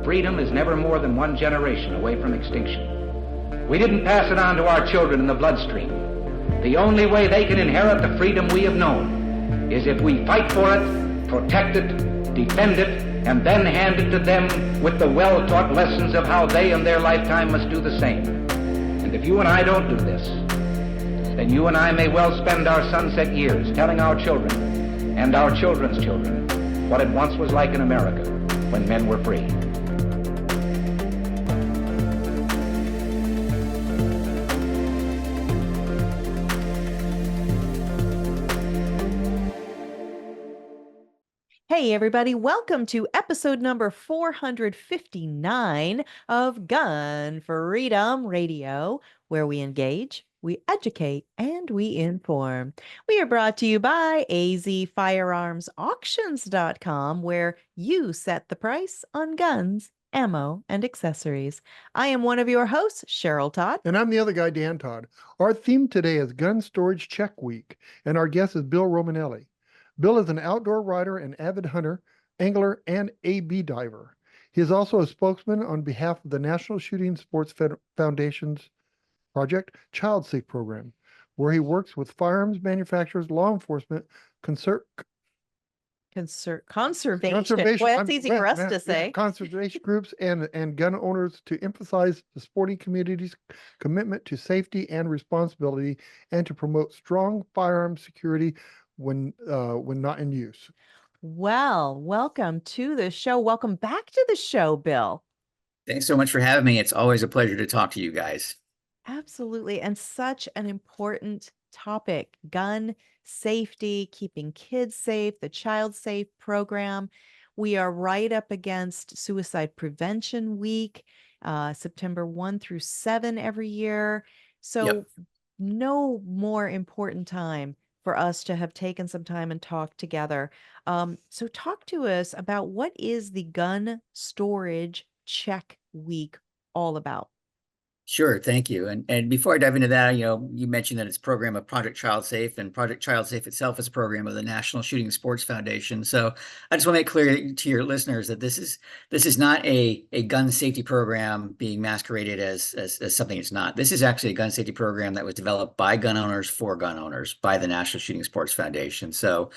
freedom is never more than one generation away from extinction. We didn't pass it on to our children in the bloodstream. The only way they can inherit the freedom we have known is if we fight for it, protect it, defend it, and then hand it to them with the well-taught lessons of how they in their lifetime must do the same. And if you and I don't do this, then you and I may well spend our sunset years telling our children and our children's children what it once was like in America when men were free. Hey everybody, welcome to episode number 459 of Gun Freedom Radio, where we engage, we educate, and we inform. We are brought to you by azfirearmsauctions.com, where you set the price on guns, ammo, and accessories. I am one of your hosts, Cheryl Todd. And I'm the other guy, Dan Todd. Our theme today is Gun Storage Check Week, and our guest is Bill Romanelli. Bill is an outdoor rider and avid hunter, angler, and AB diver. He is also a spokesman on behalf of the National Shooting Sports Foundation's project, ChildSafe program, where he works with firearms manufacturers, law enforcement, conservation. Well, that's easy for us to say. Conservation groups and gun owners to emphasize the sporting community's commitment to safety and responsibility, and to promote strong firearm security when not in use. Well, welcome to the show. Welcome back to the show, Bill. Thanks so much for having me. It's always a pleasure to talk to you guys. Absolutely. And such an important topic, gun safety, keeping kids safe, the ChildSafe program. We are right up against Suicide Prevention Week, September 1 through 7 every year. So no more important time for us to have taken some time and talk together. So talk to us about what is the Gun Storage Check Week all about? Sure, thank you. And before I dive into that, you mentioned that it's a program of Project ChildSafe, and Project ChildSafe itself is a program of the National Shooting Sports Foundation. So I just want to make clear to your listeners that this is not a gun safety program being masqueraded as something it's not. This is actually a gun safety program that was developed by gun owners for gun owners by the National Shooting Sports Foundation. So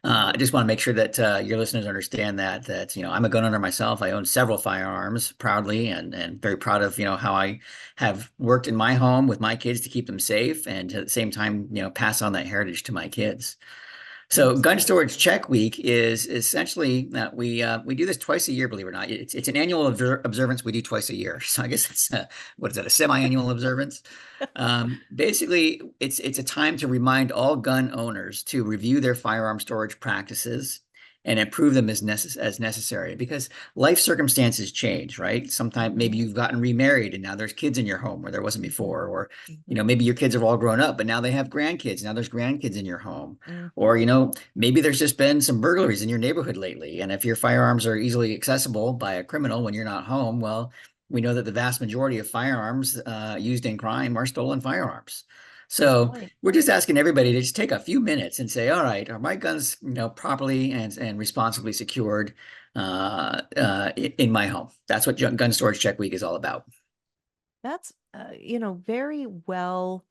I just want to make sure that your listeners understand that I'm a gun owner myself. I own several firearms proudly, and very proud of how I have worked in my home with my kids to keep them safe, and at the same time, pass on that heritage to my kids. So Gun Storage Check Week is essentially that we do this twice a year, believe it or not. It's an annual observance we do twice a year. So I guess it's a semi-annual observance? Basically, it's a time to remind all gun owners to review their firearm storage practices and improve them as necessary, because life circumstances change, right? Sometimes maybe you've gotten remarried and now there's kids in your home where there wasn't before, or maybe your kids have all grown up, but now they have grandkids. Now there's grandkids in your home, or maybe there's just been some burglaries in your neighborhood lately, and if your firearms are easily accessible by a criminal when you're not home, well, we know that the vast majority of firearms used in crime are stolen firearms. So we're just asking everybody to just take a few minutes and say, all right, are my guns, properly and responsibly secured in my home? That's what Gun Storage Check Week is all about. That's, very well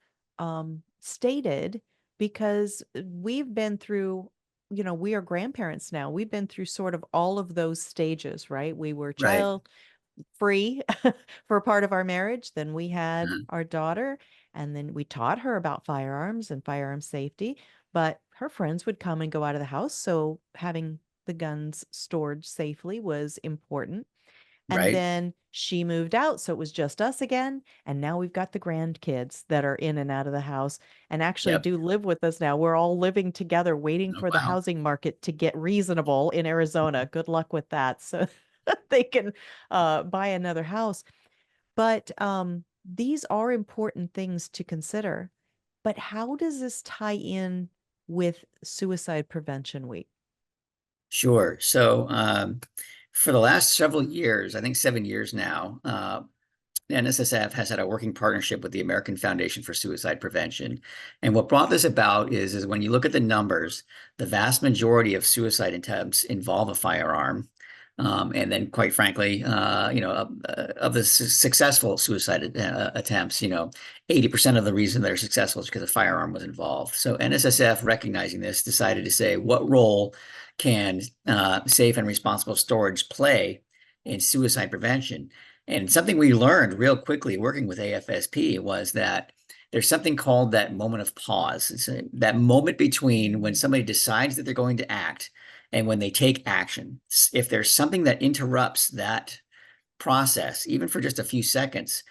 stated, because we've been through, we are grandparents now. We've been through sort of all of those stages, right? We were child free for a part of our marriage. Then we had our daughter, and then we taught her about firearms and firearm safety, but her friends would come and go out of the house. So having the guns stored safely was important. And then she moved out, so it was just us again. And now we've got the grandkids that are in and out of the house and actually do live with us now. We're all living together, waiting for the housing market to get reasonable in Arizona. Good luck with that. So they can buy another house. But these are important things to consider. But how does this tie in with Suicide Prevention Week? Sure. So for the last several years, I think 7 years now, NSSF has had a working partnership with the American Foundation for Suicide Prevention. And what brought this about is when you look at the numbers, the vast majority of suicide attempts involve a firearm. And then, quite frankly, of the successful suicide attempts, 80% of the reason they're successful is because a firearm was involved. So NSSF, recognizing this, decided to say, what role can safe and responsible storage play in suicide prevention? And something we learned real quickly working with AFSP was that there's something called that moment of pause. It's that moment between when somebody decides that they're going to act and when they take action. If there's something that interrupts that process, even for just a few seconds,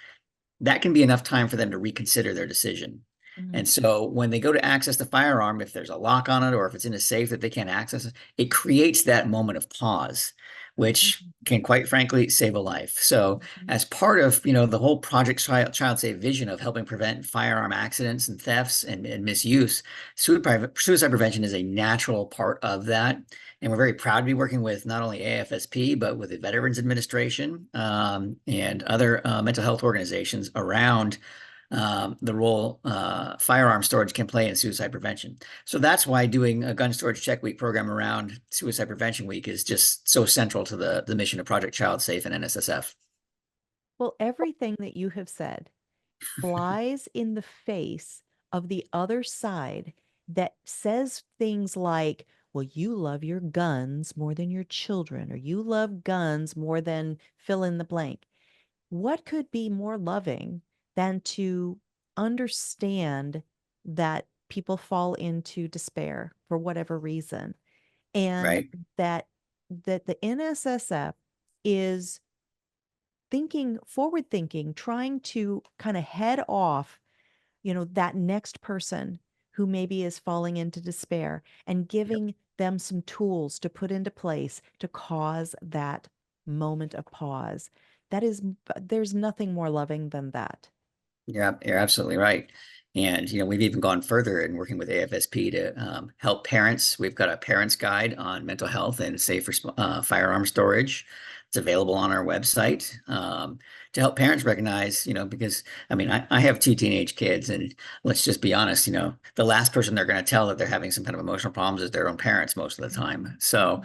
that can be enough time for them to reconsider their decision. And so when they go to access the firearm, if there's a lock on it or if it's in a safe that they can't access, it creates that moment of pause, which can quite frankly save a life. So as part of, the whole Project ChildSafe vision of helping prevent firearm accidents and thefts and misuse, suicide prevention is a natural part of that. And we're very proud to be working with not only AFSP, but with the Veterans Administration and other mental health organizations around the role firearm storage can play in suicide prevention. So that's why doing a gun storage check week program around Suicide Prevention Week is just so central to the mission of Project ChildSafe and NSSF. Well, everything that you have said flies in the face of the other side that says things like, well, you love your guns more than your children, or you love guns more than fill in the blank. What could be more loving than to understand that people fall into despair for whatever reason, and Right. that the NSSF is forward thinking, trying to kind of head off, that next person who maybe is falling into despair, and giving them some tools to put into place to cause that moment of pause. There's nothing more loving than that. Yeah, you're absolutely right. And, we've even gone further in working with AFSP to help parents. We've got a parents guide on mental health and safe firearm storage. It's available on our website to help parents recognize, because I have 2 teenage kids, and let's just be honest, the last person they're going to tell that they're having some kind of emotional problems is their own parents most of the time. So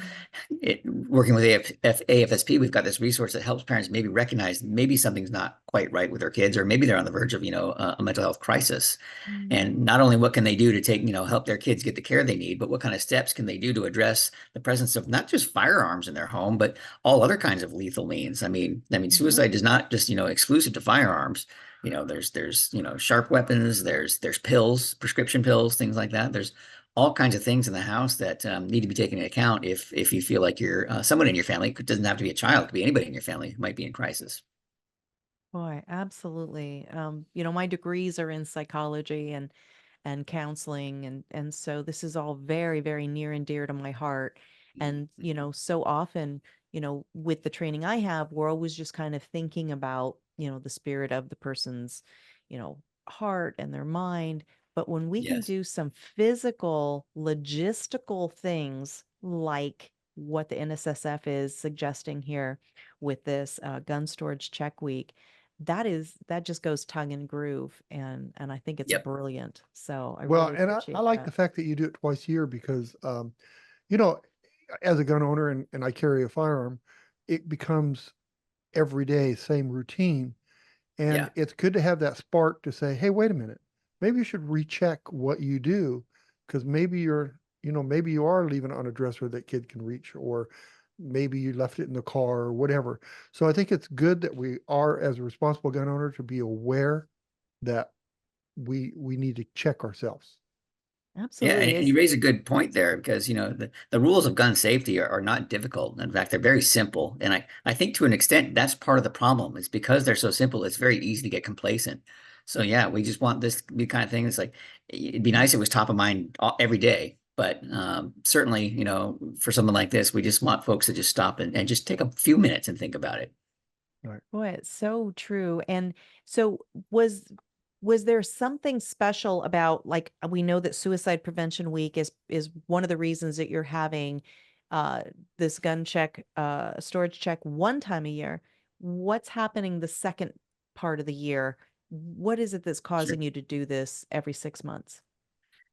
working with AFSP, we've got this resource that helps parents maybe recognize maybe something's not quite right with their kids, or maybe they're on the verge of, a mental health crisis. And not only what can they do to take, help their kids get the care they need, but what kind of steps can they do to address the presence of not just firearms in their home, but all other kinds of lethal means. Suicide is not just, exclusive to firearms. There's sharp weapons, there's pills, prescription pills, things like that. There's all kinds of things in the house that need to be taken into account if you feel like you're someone in your family. It doesn't have to be a child, it could be anybody in your family who might be in crisis. Boy, absolutely. My degrees are in psychology and counseling, and so this is all very, very near and dear to my heart. And so often, with the training I have, we're always just kind of thinking about, the spirit of the person's, heart and their mind. But when we can Yes. do some physical, logistical things like what the NSSF is suggesting here with this gun storage check week, that just goes tongue and groove, and I think it's Yep. brilliant. So I Well, really and I appreciate like that. the fact that you do it twice a year because, you know, as a gun owner and I carry a firearm, it becomes every day, same routine. And Yeah. it's good to have that spark to say, hey, wait a minute, maybe you should recheck what you do because maybe maybe you are leaving it on a dresser that kid can reach, or maybe you left it in the car or whatever. So I think it's good that we are, as a responsible gun owner, to be aware that we need to check ourselves. Yeah, Absolutely and you is. raise a good point there because the rules of gun safety are not difficult. In fact, they're very simple. And I think to an extent that's part of the problem. It's because they're so simple, it's very easy to get complacent. So yeah, we just want this to be the kind of thing. It's like it'd be nice if it was top of mind every day. But certainly, for something like this, we just want folks to just stop and just take a few minutes and think about it. Right. Boy, it's so true. And so was there something special about, like, we know that Suicide Prevention Week is one of the reasons that you're having uh this gun check storage check one time a year. What's happening the second part of the year? What is it that's Sure. causing you to do this every 6 months?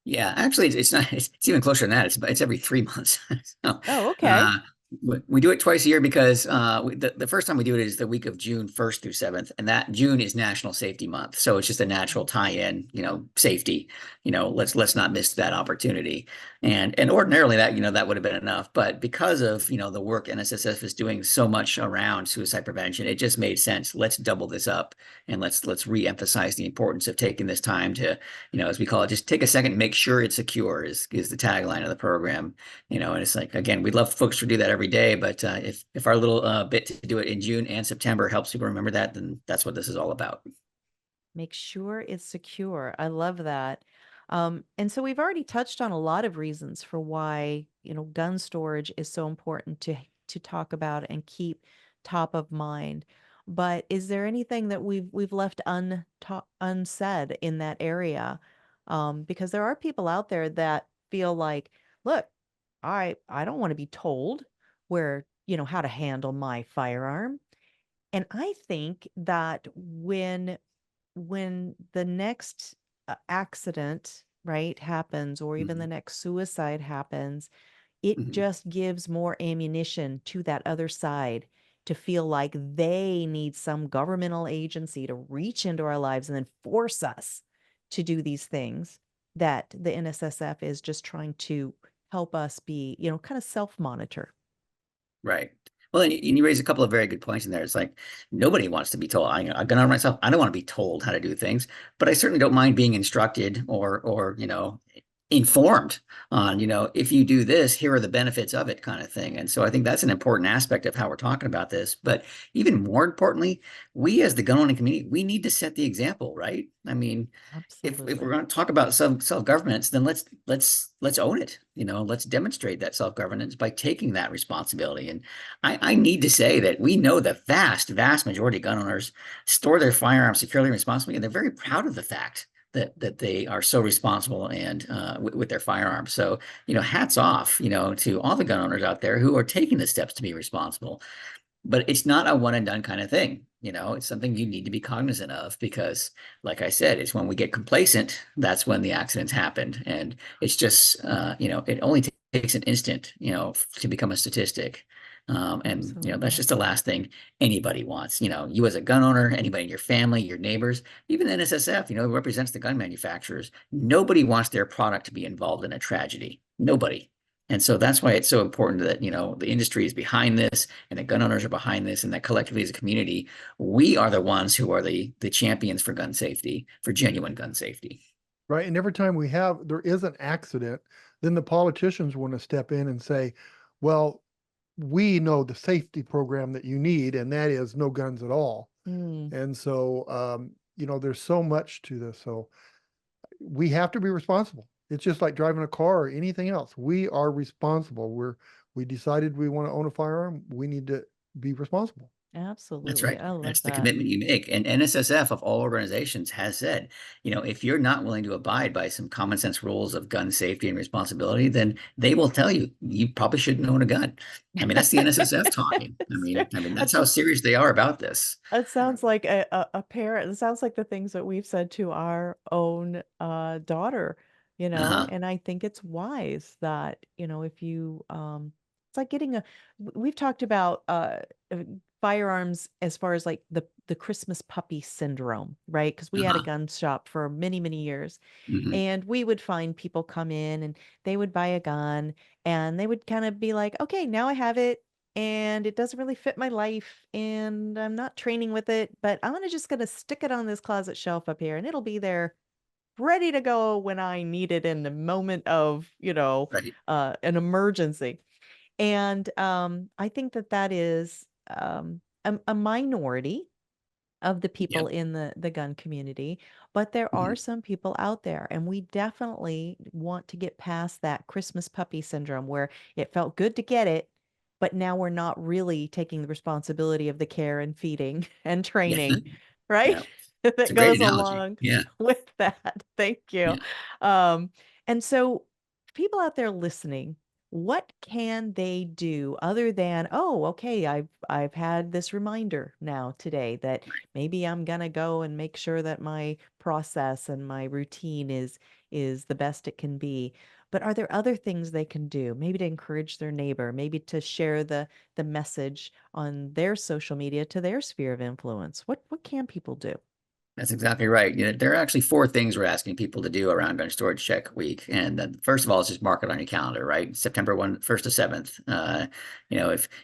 Yeah, actually, it's not. It's even closer than that. It's every 3 months. So, Oh, okay. We do it twice a year because the first time we do it is the week of June 1st through 7th, and that June is National Safety Month. So it's just a natural tie-in, safety. Let's not miss that opportunity. And ordinarily that would have been enough, but because of the work NSSF is doing so much around suicide prevention, it just made sense. Let's double this up and let's re-emphasize the importance of taking this time to, as we call it, just take a second, make sure it's secure is the tagline of the program. And it's like, again, we'd love folks to do that every day, but if our little bit to do it in June and September helps people remember that, then that's what this is all about. Make sure it's secure. I love that. And so we've already touched on a lot of reasons for why, gun storage is so important to talk about and keep top of mind. But is there anything that we've left unsaid in that area? Because there are people out there that feel like, look, I don't want to be told where, how to handle my firearm. And I think that when the next accident, right, happens, or even the Mhm. next suicide happens, it Mhm. just gives more ammunition to that other side to feel like they need some governmental agency to reach into our lives and then force us to do these things that the NSSF is just trying to help us be, kind of self-monitor. Right. Well, and you raise a couple of very good points in there. It's like nobody wants to be told. I've gone on myself. I don't want to be told how to do things, but I certainly don't mind being instructed or informed on, if you do this, here are the benefits of it, kind of thing. And so I think that's an important aspect of how we're talking about this. But even more importantly, we as the gun owning community, we need to set the example, right? I mean, if we're Absolutely. going to talk about self-governance, then let's own it. Let's demonstrate that self-governance by taking that responsibility. And I need to say that we know the vast majority of gun owners store their firearms securely and responsibly, and they're very proud of the fact that they are so responsible and with their firearms. So hats off to all the gun owners out there who are taking the steps to be responsible. But it's not a one and done kind of thing. It's something you need to be cognizant of because, like I said, it's when we get complacent, that's when the accidents happen. And it's just, it only takes an instant, to become a statistic. And that's Absolutely. just the last thing anybody wants. You as a gun owner, anybody in your family, your neighbors, even the NSSF, who represents the gun manufacturers, nobody wants their product to be involved in a tragedy. Nobody. And so that's why it's so important that, the industry is behind this and the gun owners are behind this and that collectively as a community, we are the ones who are the champions for gun safety, for genuine gun safety. Right. And every time there is an accident, then the politicians want to step in and say, well, we know the safety program that you need, and that is no guns at all. Mm, And so, there's so much to this. So we have to be responsible. It's just like driving a car or anything else. We are responsible. We decided we want to own a firearm. We need to be responsible. That's absolutely. right. I love That's the that. commitment you make. And NSSF of all organizations has said, if you're not willing to abide by some common sense rules of gun safety and responsibility, then they will tell you you probably shouldn't own a gun. I mean, that's the NSSF talking. I It's mean, very- I mean, that's That's how serious they are about this. It sounds like a parent. It sounds like the things that we've said to our own daughter, Uh-huh. and I think it's wise that, if you it's like getting we've talked about uh, firearms as far as like the Christmas puppy syndrome, right? Because we had a Uh-huh. gun shop for many, many years. Hmm. And we would find people come in and they would buy a gun and they would kind of be like, okay, now I have it and it doesn't really fit my life and I'm not training with it, but just gonna stick it on this closet shelf up here and it'll be there ready to go when I need it in the moment of, Right. an emergency. And I think that that is a minority of the people Yep. in the gun community, but there are Mhm. some people out there, and we definitely want to get past that Christmas puppy syndrome where it felt good to get it, but now we're not really taking the responsibility of the care and feeding and Yeah. training, right? Yeah. It's That a great goes analogy. along Yeah. with that. Thank you. Yeah. Um, and so people out there listening, what can they do other than, oh, okay, I've had this reminder now today that maybe I'm gonna go and make sure that my process and my routine is the best it can be. but are there other things they can do? Maybe to encourage their neighbor, maybe to share the message on their social media to their sphere of influence. What can people do? That's exactly right. There are actually 4 things we're asking people to do around Gun Storage Check Week. And then first of all, is just mark it on your calendar, right? September 1st to 7th.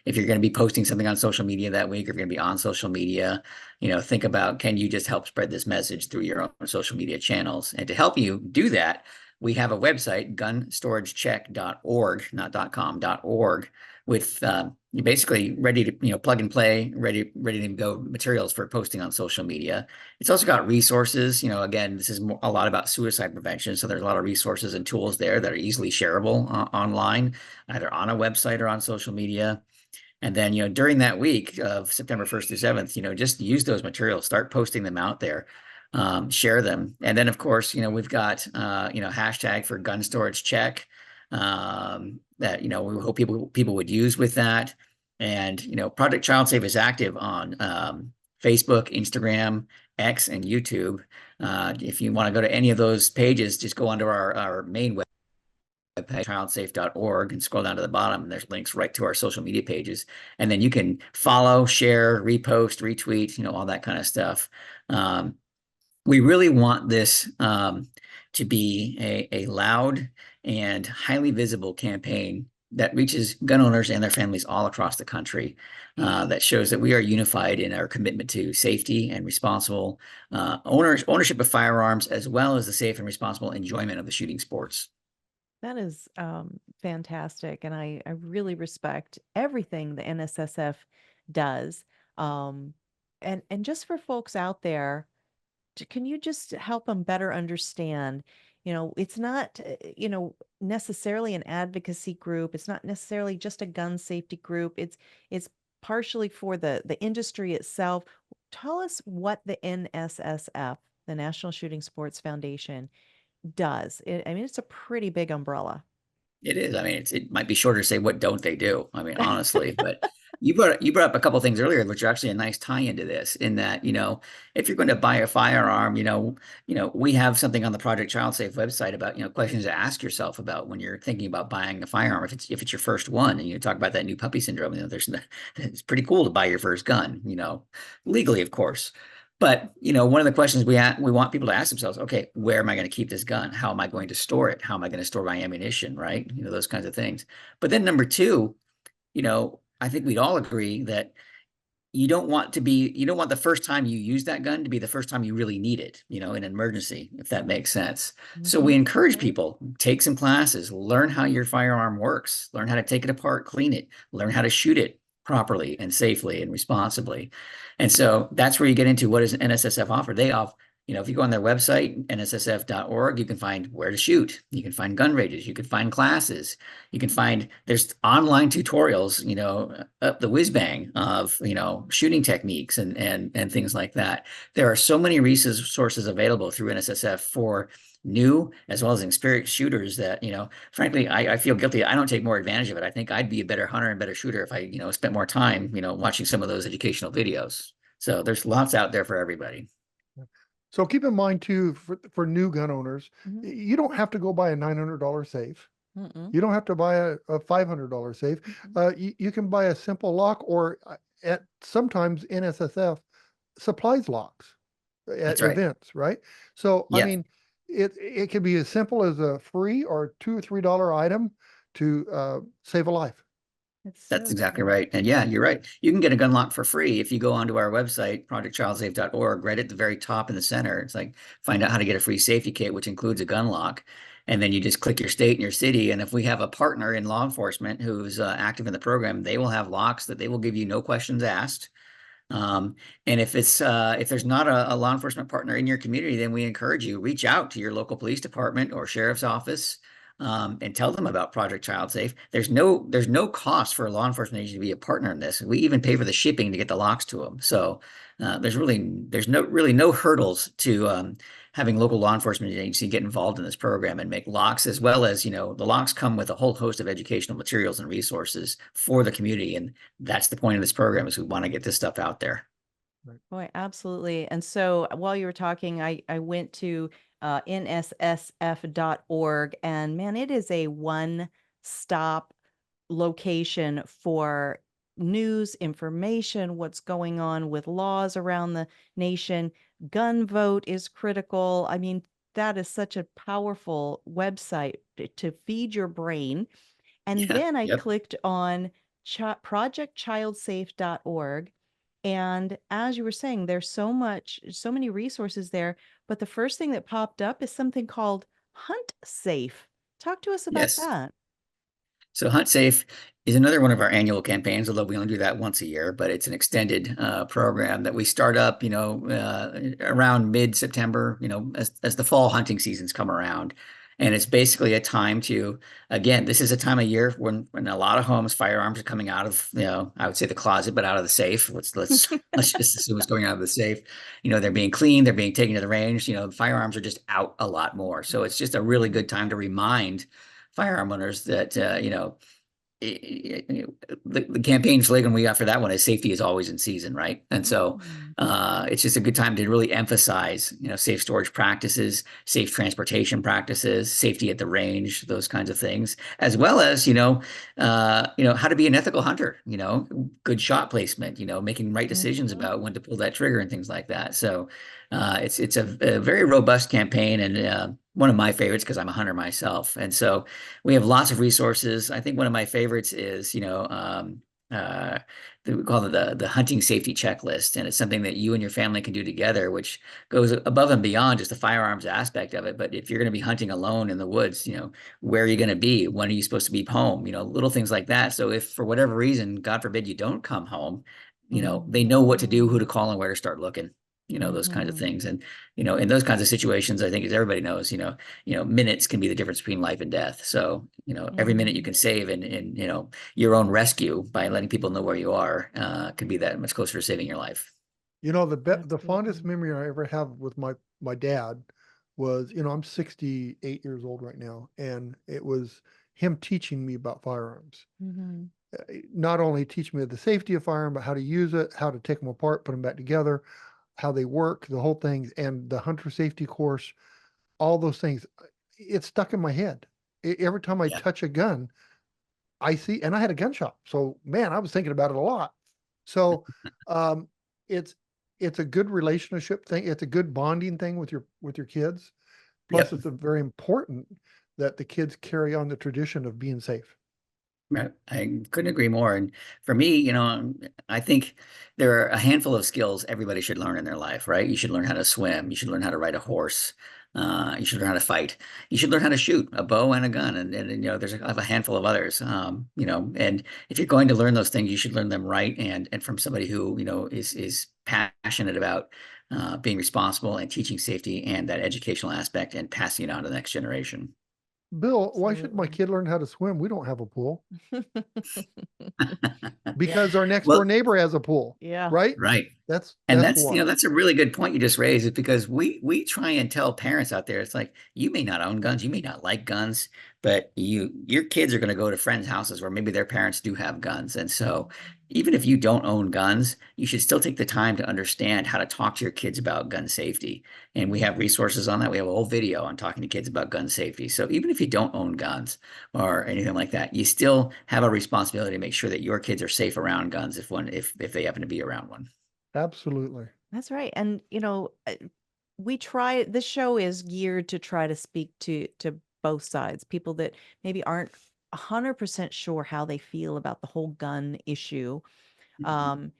If you're going to be posting something on social media that week, or if you're going to be on social media, think about, can you just help spread this message through your own social media channels? And to help you do that, we have a website, gunstoragecheck.org, not .com, .org, with basically ready to plug and play, ready to go materials for posting on social media. It's also got resources. Again, this is a lot about suicide prevention, so there's a lot of resources and tools there that are easily shareable online, either on a website or on social media. And then, during that week of September 1st through 7th, just use those materials, start posting them out there, share them. And then, of course, we've got, hashtag for Gun Storage Check that, we hope people would use with that. And, Project ChildSafe is active on Facebook, Instagram, X, and YouTube. If you want to go to any of those pages, just go onto our main webpage, childsafe.org, and scroll down to the bottom, and there's links right to our social media pages. And then you can follow, share, repost, retweet, all that kind of stuff. We really want this to be a loud and highly visible campaign that reaches gun owners and their families all across the country, that shows that we are unified in our commitment to safety and responsible ownership of firearms, as well as the safe and responsible enjoyment of the shooting sports. That is fantastic. And I really respect everything the NSSF does. And just for folks out there, can you just help them better understand, it's not, necessarily an advocacy group. It's not necessarily just a gun safety group. It's partially for the industry itself. Tell us what the NSSF, the National Shooting Sports Foundation, does. It's a pretty big umbrella. It is. It might be shorter to say, what don't they do? Honestly, but you brought up a couple of things earlier, which are actually a nice tie into this, in that, if you're going to buy a firearm, we have something on the Project ChildSafe website about, questions to ask yourself about when you're thinking about buying a firearm. If it's your first one, and you talk about that new puppy syndrome, it's pretty cool to buy your first gun, legally, of course. But, one of the questions we want people to ask themselves, okay, where am I going to keep this gun? How am I going to store it? How am I going to store my ammunition, right? Those kinds of things. But then number 2, I think we'd all agree that you don't want the first time you use that gun to be the first time you really need it, in an emergency, if that makes sense. So we encourage people, take some classes, learn how your firearm works, learn how to take it apart, clean it, learn how to shoot it properly and safely and responsibly. And so that's where you get into, what does NSSF offer? They offer, if you go on their website, nssf.org, you can find where to shoot. You can find gun ranges. You can find classes. You can find, there's online tutorials, up the whiz bang of, shooting techniques and things like that. There are so many resources available through NSSF for new as well as experienced shooters that, frankly, I feel guilty. I don't take more advantage of it. I think I'd be a better hunter and better shooter if I, spent more time, watching some of those educational videos. So there's lots out there for everybody. So keep in mind too, for new gun owners, you don't have to go buy a $900 safe. You don't have to buy a $500 safe. You can buy a simple lock, or sometimes NSSF supplies locks at events, right? So, yeah. It can be as simple as a free or $2 or $3 item to save a life. That's exactly right. And yeah, you're right. You can get a gun lock for free if you go onto our website, projectchildsafe.org, right at the very top in the center. It's like, find out how to get a free safety kit, which includes a gun lock. And then you just click your state and your city. And if we have a partner in law enforcement who's active in the program, they will have locks that they will give you, no questions asked. And if there's not a law enforcement partner in your community, then we encourage you, reach out to your local police department or sheriff's office, and tell them about Project ChildSafe. There's no cost for a law enforcement agency to be a partner in this. We even pay for the shipping to get the locks to them. So there's no hurdles to having local law enforcement agency get involved in this program and make locks, as well as, the locks come with a whole host of educational materials and resources for the community. And that's the point of this program, is we want to get this stuff out there. Boy, absolutely. And so while you were talking, I went to NSSF.org. And man, it is a one-stop location for news, information, what's going on with laws around the nation. Gun vote is critical. I mean, that is such a powerful website to feed your brain. And Yeah. then I Yep. clicked on projectchildsafe.org. And as you were saying, there's so many resources there. But the first thing that popped up is something called Hunt Safe. Talk to us about Yes. that. So Hunt Safe is another one of our annual campaigns, although we only do that once a year, but it's an extended program that we start up, around mid-September, as the fall hunting seasons come around. And it's basically a time to, again, this is a time of year when a lot of homes, firearms are coming out of, I would say the closet, but out of the safe. Let's just assume it's going out of the safe. They're being cleaned, they're being taken to the range. Firearms are just out a lot more. So it's just a really good time to remind firearm owners that the campaign slogan we got for that one is safety is always in season, right? And so it's just a good time to really emphasize, safe storage practices, safe transportation practices, safety at the range, those kinds of things, as well as how to be an ethical hunter, good shot placement, making right decisions about when to pull that trigger and things like that. So it's a very robust campaign, and one of my favorites because I'm a hunter myself. And so we have lots of resources. I think one of my favorites is, we call it the hunting safety checklist. And it's something that you and your family can do together, which goes above and beyond just the firearms aspect of it. But if you're going to be hunting alone in the woods, where are you going to be? When are you supposed to be home? Little things like that. So if for whatever reason, God forbid, you don't come home, they know what to do, who to call, and where to start looking. Those kinds of things. And, in those kinds of situations, I think as everybody knows, minutes can be the difference between life and death. So, every minute you can save in your own rescue by letting people know where you are, could be that much closer to saving your life. The fondest memory I ever have with my dad was, I'm 68 years old right now, and it was him teaching me about firearms. Not only teach me the safety of firearm, but how to use it, how to take them apart, put them back together, how they work, the whole thing, and the hunter safety course, all those things. It's stuck in my head. Every time I touch a gun, I see, and I had a gun shop. So man, I was thinking about it a lot. So it's a good relationship thing. It's a good bonding thing with your kids. Plus, it's a very important that the kids carry on the tradition of being safe. Right. I couldn't agree more. And for me, I think there are a handful of skills everybody should learn in their life, right? You should learn how to swim. You should learn how to ride a horse. You should learn how to fight. You should learn how to shoot a bow and a gun. And there's a handful of others, and if you're going to learn those things, you should learn them right. And from somebody who, is passionate about being responsible and teaching safety and that educational aspect and passing it on to the next generation. Bill, why should my kid learn how to swim? We don't have a pool. Because our next door neighbor has a pool. Yeah. Right? Right. That's why. That's a really good point you just raised, is because we try and tell parents out there, it's like, you may not own guns, you may not like guns, but your kids are going to go to friends' houses where maybe their parents do have guns. And so even if you don't own guns, you should still take the time to understand how to talk to your kids about gun safety. And we have resources on that. We have a whole video on talking to kids about gun safety. So even if you don't own guns or anything like that, you still have a responsibility to make sure that your kids are safe around guns if they happen to be around one. Absolutely. That's right. And, this show is geared to try to speak to both sides, people that maybe aren't 100% sure how they feel about the whole gun issue. And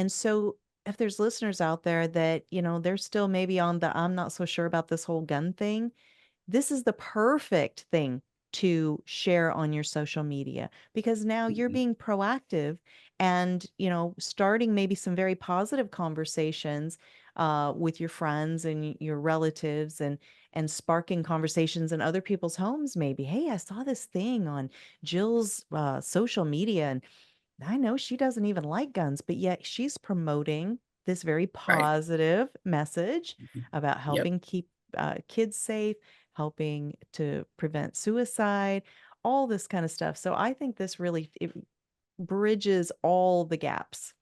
so if there's listeners out there that, they're still maybe on the, I'm not so sure about this whole gun thing, this is the perfect thing to share on your social media, because now you're being proactive and, starting maybe some very positive conversations with your friends and your relatives, and sparking conversations in other people's homes. Maybe, hey, I saw this thing on Jill's social media, and I know she doesn't even like guns, but yet she's promoting this very positive message about helping keep kids safe, helping to prevent suicide, all this kind of stuff. So I think this really, it bridges all the gaps.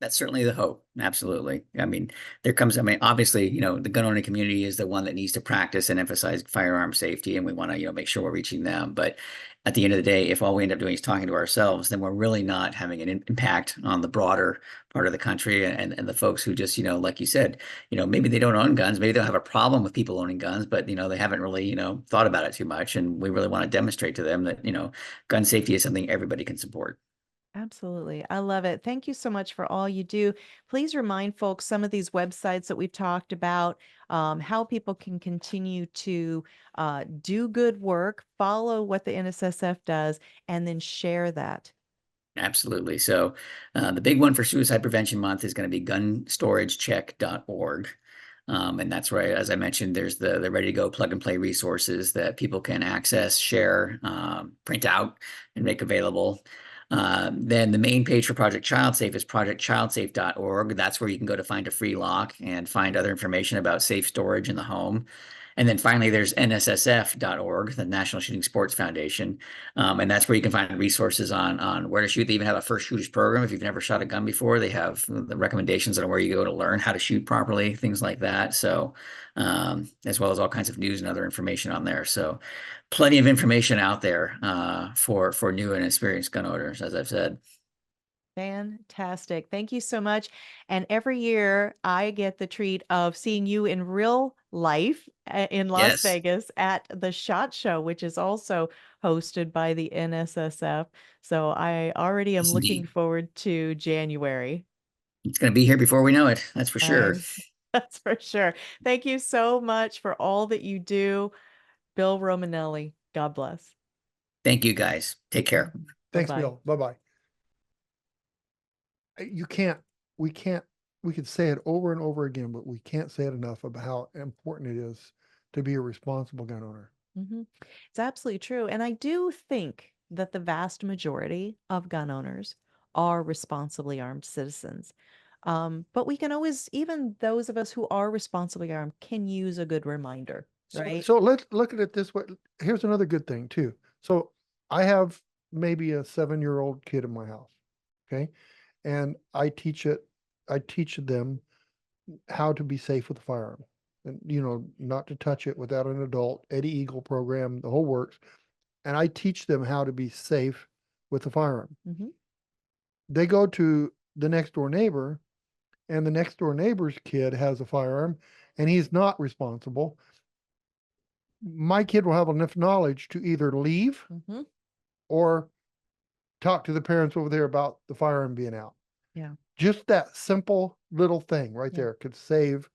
That's certainly the hope. Absolutely. I mean, obviously, the gun owning community is the one that needs to practice and emphasize firearm safety, and we want to, make sure we're reaching them. But at the end of the day, if all we end up doing is talking to ourselves, then we're really not having an impact on the broader part of the country and the folks who just, like you said, maybe they don't own guns, maybe they don't have a problem with people owning guns, but, they haven't really, thought about it too much. And we really want to demonstrate to them that, gun safety is something everybody can support. Absolutely. I love it. Thank you so much for all you do. Please remind folks some of these websites that we've talked about, how people can continue to do good work, follow what the NSSF does, and then share that. Absolutely. So the big one for Suicide Prevention Month is going to be gunstoragecheck.org. And that's where, as I mentioned, there's the ready to go plug and play resources that people can access, share, print out, and make available. Then the main page for Project ChildSafe is projectchildsafe.org. That's where you can go to find a free lock and find other information about safe storage in the home. And then finally, there's NSSF.org, the National Shooting Sports Foundation. And that's where you can find resources on where to shoot. They even have a first shooters program. If you've never shot a gun before, they have the recommendations on where you go to learn how to shoot properly, things like that. So, as well as all kinds of news and other information on there. So plenty of information out there for new and experienced gun owners, as I've said. Fantastic. Thank you so much. And every year I get the treat of seeing you in real life in Las Yes. Vegas at the SHOT Show, which is also hosted by the NSSF. So I already am Yes, looking indeed. forward to January. It's going to be here before we know it. That's for sure. That's for sure. Thank you so much for all that you do. Bill Romanelli, God bless. Thank you, guys. Take care. Thanks, Bye-bye. Bill. Bye-bye. We could say it over and over again, but we can't say it enough about how important it is to be a responsible gun owner. It's absolutely true. And I do think that the vast majority of gun owners are responsibly armed citizens. But we can always, even those of us who are responsibly armed, can use a good reminder, right? So let's look at it this way. Here's another good thing too. So I have maybe a 7-year-old kid in my house. Okay. And I teach them how to be safe with a firearm and, not to touch it without an adult, Eddie Eagle program, the whole works. And I teach them how to be safe with a firearm. They go to the next door neighbor, and the next door neighbor's kid has a firearm and he's not responsible. My kid will have enough knowledge to either leave or talk to the parents over there about the firearm being out. Yeah. Just that simple little thing right there could save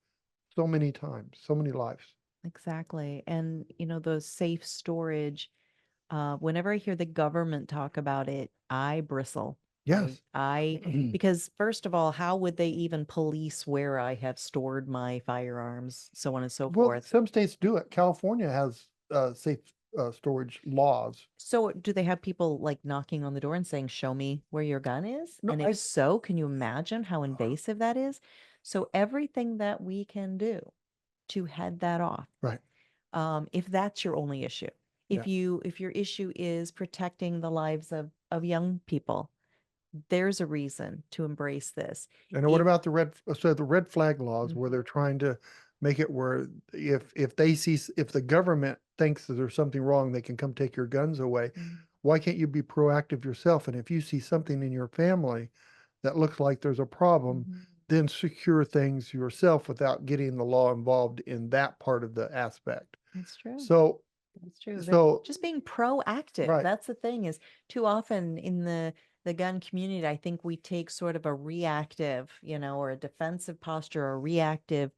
so many times, so many lives. Exactly. And, those safe storage, whenever I hear the government talk about it, I bristle. Yes. Because first of all, how would they even police where I have stored my firearms, so on and so Well, forth? some states do it. California has safe storage laws. So do they have people like knocking on the door and saying, "Show me where your gun is"? No, And if so, can you imagine how invasive that is? So everything that we can do to head that off, right. if that's your only issue, if your issue is protecting the lives of young people, there's a reason to embrace this. And what about the red flag laws where they're trying to make it where if the government thinks that there's something wrong, they can come take your guns away. Why can't you be proactive yourself? And if you see something in your family that looks like there's a problem, then secure things yourself without getting the law involved in that part of the aspect. That's true. So That's true. So just being proactive. Right. That's the thing, is too often in the gun community, I think we take sort of a reactive, or a defensive posture or reactive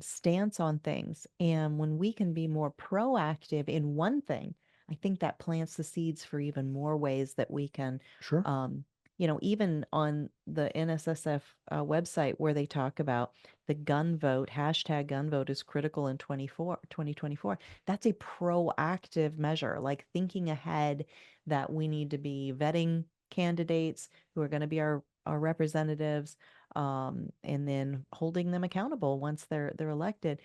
stance on things. And when we can be more proactive in one thing, I think that plants the seeds for even more ways that we can, Sure. even on the NSSF website where they talk about the gun vote, hashtag gun vote is critical in 2024. That's a proactive measure, like thinking ahead that we need to be vetting candidates who are going to be our representatives, and then holding them accountable once they're elected.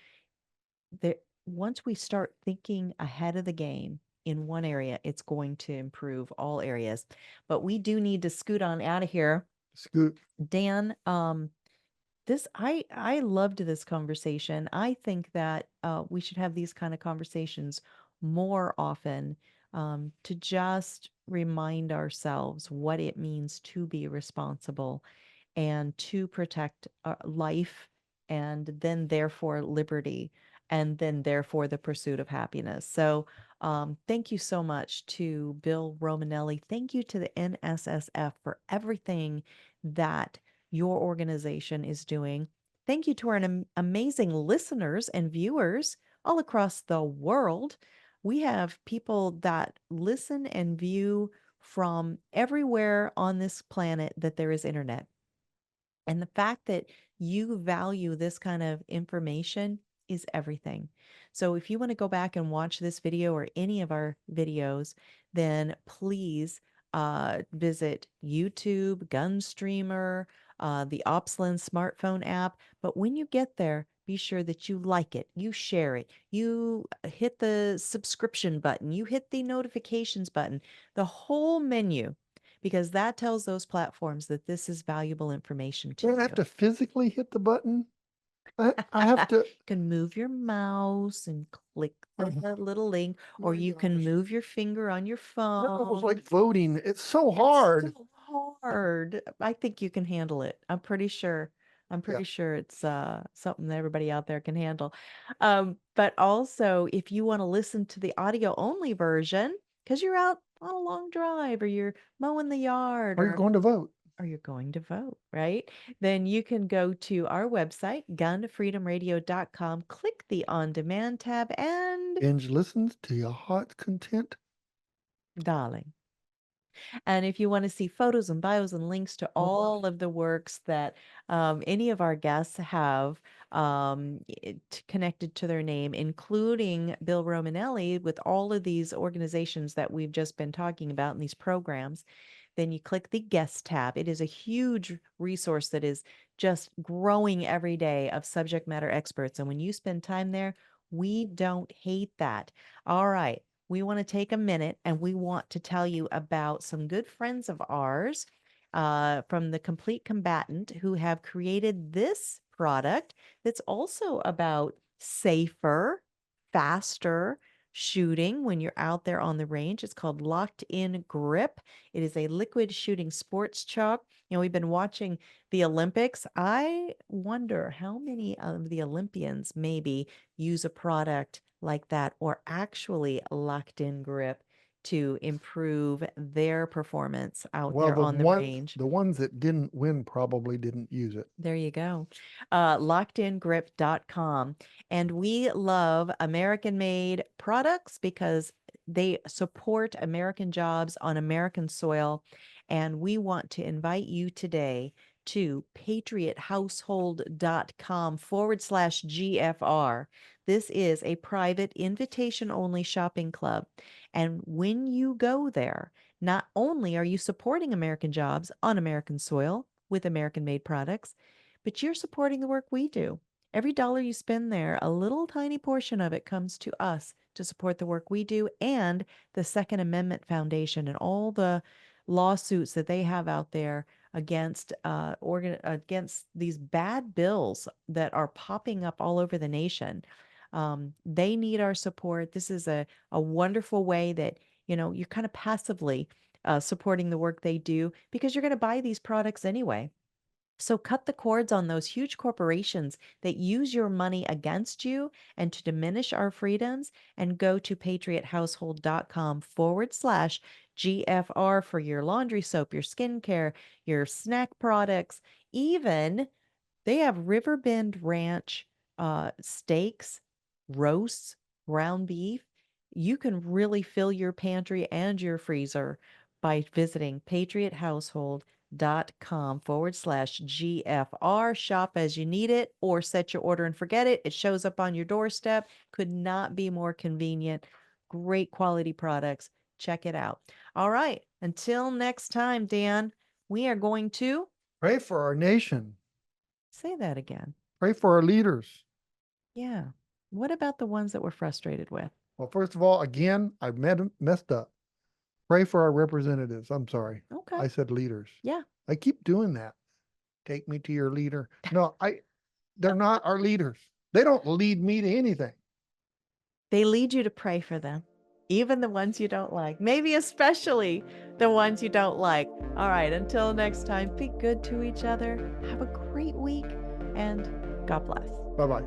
Once we start thinking ahead of the game in one area, it's going to improve all areas. But we do need to scoot on out of here. Scoot. Dan, I loved this conversation. I think that we should have these kind of conversations more often, to just remind ourselves what it means to be responsible and to protect life, and then therefore liberty, and then therefore the pursuit of happiness. So thank you so much to Bill Romanelli. Thank you to the NSSF for everything that your organization is doing. Thank you to our amazing listeners and viewers all across the world. We have people that listen and view from everywhere on this planet that there is internet. And the fact that you value this kind of information is everything. So if you want to go back and watch this video or any of our videos, then please visit YouTube, Gunstreamer, the Opslin smartphone app. But when you get there, be sure that you like it, you share it, you hit the subscription button, you hit the notifications button, the whole menu, because that tells those platforms that this is valuable information to Do I you. have to physically hit the button? I have to. You can move your mouse and click the little link, or My you can gosh. move your finger on your That was phone. like voting. It's so It's hard. so hard. I think you can handle it. I'm pretty sure. I'm Yeah. pretty sure it's something that everybody out there can handle. But also, if you want to listen to the audio only version, because you're out on a long drive, or you're mowing the yard, Are you going to vote? or you're going to vote, right? Then you can go to our website, GunFreedomRadio.com, click the On Demand tab, and Binge listens to your heart's content. darling. And if you want to see photos and bios and links to all of the works that any of our guests have connected to their name, including Bill Romanelli, with all of these organizations that we've just been talking about in these programs, then you click the guest tab. It is a huge resource that is just growing every day of subject matter experts. And when you spend time there, we don't hate that. All right. We want to take a minute and we want to tell you about some good friends of ours from the Complete Combatant, who have created this product that's also about safer, faster shooting when you're out there on the range. It's called Locked In Grip. It is a liquid shooting sports chalk. You know, we've been watching the Olympics. I wonder how many of the Olympians maybe use a product like that, or actually Locked In Grip, to improve their performance out Well, there on the range. the ones that didn't win probably didn't use it. There you go. LockedInGrip.com. And we love American made products because they support American jobs on American soil. And we want to invite you today to patriothousehold.com/GFR. This is a private invitation only shopping club. And when you go there, not only are you supporting American jobs on American soil with American made products, but you're supporting the work we do. Every dollar you spend there, a little tiny portion of it comes to us to support the work we do and the Second Amendment Foundation and all the lawsuits that they have out there against against these bad bills that are popping up all over the nation. They need our support. This is a wonderful way that, you know, you're kind of passively supporting the work they do, because you're going to buy these products anyway. So cut the cords on those huge corporations that use your money against you and to diminish our freedoms, and go to patriothousehold.com/GFR for your laundry soap, your skincare, your snack products. Even they have Riverbend Ranch steaks, roasts, ground beef. You can really fill your pantry and your freezer by visiting patriothousehold.com/GFR. Shop as you need it, or set your order and forget it. It shows up on your doorstep. Could not be more convenient. Great quality products. Check it out. All right. Until next time, Dan, we are going to Pray for our nation. say that again. Pray for our leaders. Yeah. What about the ones that we're frustrated with? Well, first of all, again, I messed up. Pray for our representatives. I'm sorry. Okay. I said leaders. Yeah. I keep doing that. Take me to your leader. No, they're not our leaders. They don't lead me to anything. They lead you to pray for them, even the ones you don't like, maybe especially the ones you don't like. All right, until next time, be good to each other. Have a great week, and God bless. Bye-bye.